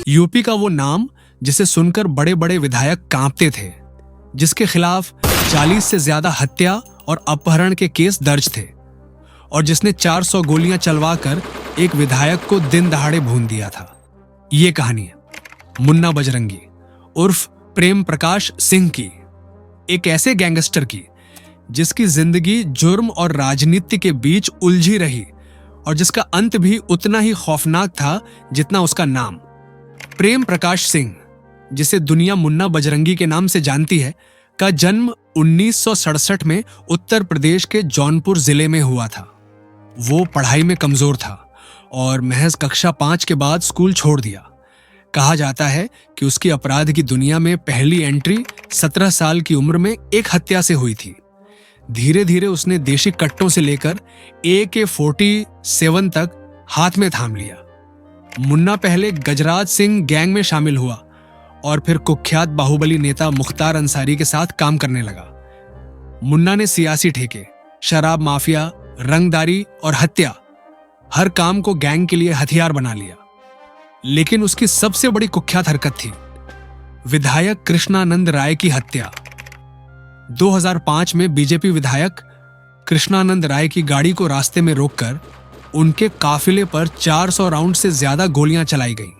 UP का वो नाम जिसे सुनकर बड़े बड़े विधायक कांपते थे, जिसके खिलाफ 40 से ज्यादा हत्या और अपहरण के केस दर्ज थे और जिसने 400 गोलियां चलवाकर एक विधायक को दिन दहाड़े भून दिया था। ये कहानी है मुन्ना बजरंगी उर्फ प्रेम प्रकाश सिंह की, एक ऐसे गैंगस्टर की जिसकी जिंदगी जुर्म और राजनीति के बीच उलझी रही और जिसका अंत भी उतना ही खौफनाक था जितना उसका नाम। प्रेम प्रकाश सिंह, जिसे दुनिया मुन्ना बजरंगी के नाम से जानती है, का जन्म 1967 में उत्तर प्रदेश के जौनपुर जिले में हुआ था। वो पढ़ाई में कमजोर था और महज कक्षा 5 के बाद स्कूल छोड़ दिया। कहा जाता है कि उसकी अपराध की दुनिया में पहली एंट्री 17 साल की उम्र में एक हत्या से हुई थी। धीरे धीरे उसने देशी कट्टों से लेकर AK-47 तक हाथ में थाम लिया। मुन्ना पहले गजराज सिंह गैंग में शामिल हुआ और फिर कुख्यात बाहुबली नेता मुख्तार अंसारी के साथ काम करने लगा। मुन्ना ने सियासी ठेके, शराब माफिया, रंगदारी और हत्या, हर काम को गैंग के लिए हथियार बना लिया। लेकिन उसकी सबसे बड़ी कुख्यात हरकत थी विधायक कृष्णानंद राय की हत्या। 2005 में बीजेपी विधायक कृष्णानंद राय की गाड़ी को रास्ते में रोककर उनके काफिले पर 400 राउंड से ज्यादा गोलियां चलाई गईं।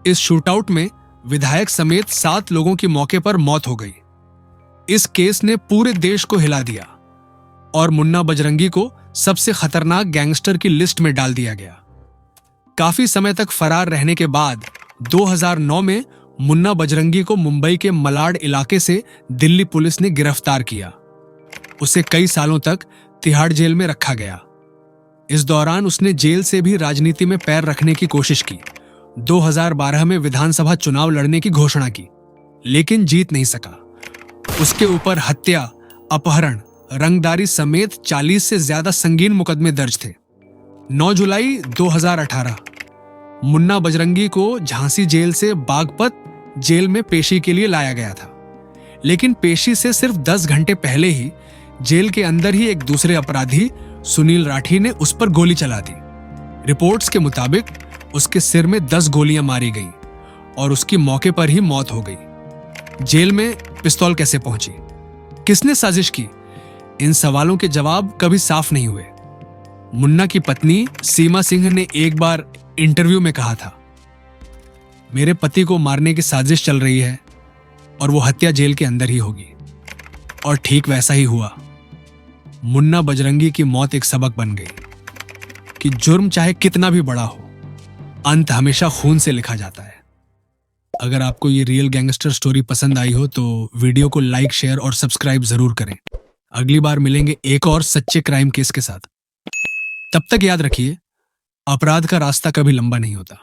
इस शूटआउट में विधायक समेत 7 लोगों की मौके पर मौत हो गई। इस केस ने पूरे देश को हिला दिया और मुन्ना बजरंगी को सबसे खतरनाक गैंगस्टर की लिस्ट में डाल दिया गया। काफी समय तक फरार रहने के बाद 2009 में मुन्ना बजरंगी को मुंबई के मलाड इलाके से दिल्ली पुलिस ने गिरफ्तार किया। उसे कई सालों तक तिहाड़ जेल में रखा गया। इस दौरान उसने जेल से भी राजनीति में पैर रखने की कोशिश की। 2012 में विधानसभा चुनाव लड़ने की घोषणा की, लेकिन जीत नहीं सका। उसके ऊपर हत्या, अपहरण, रंगदारी समेत 40 से ज्यादा संगीन मुकदमे दर्ज थे। 9 जुलाई 2018 मुन्ना बजरंगी को झांसी जेल से बागपत जेल में पेशी के लिए लाया गया था। लेकिन पेशी से सिर्फ 10 घंटे पहले ही जेल के अंदर ही एक दूसरे अपराधी सुनील राठी ने उस पर गोली चला दी। रिपोर्ट्स के मुताबिक उसके सिर में 10 गोलियां मारी गईं और उसकी मौके पर ही मौत हो गई। जेल में पिस्तौल कैसे पहुंची? किसने साजिश की? इन सवालों के जवाब कभी साफ नहीं हुए। मुन्ना की पत्नी सीमा सिंह ने एक बार इंटरव्यू में कहा था, मेरे पति को मारने की साजिश चल रही है और वो हत्या जेल के अंदर ही होगी। और ठीक वैसा ही हुआ। मुन्ना बजरंगी की मौत एक सबक बन गई कि जुर्म चाहे कितना भी बड़ा हो, अंत हमेशा खून से लिखा जाता है। अगर आपको ये रियल गैंगस्टर स्टोरी पसंद आई हो तो वीडियो को लाइक, शेयर और सब्सक्राइब जरूर करें। अगली बार मिलेंगे एक और सच्चे क्राइम केस के साथ। तब तक याद रखिए, अपराध का रास्ता कभी लंबा नहीं होता।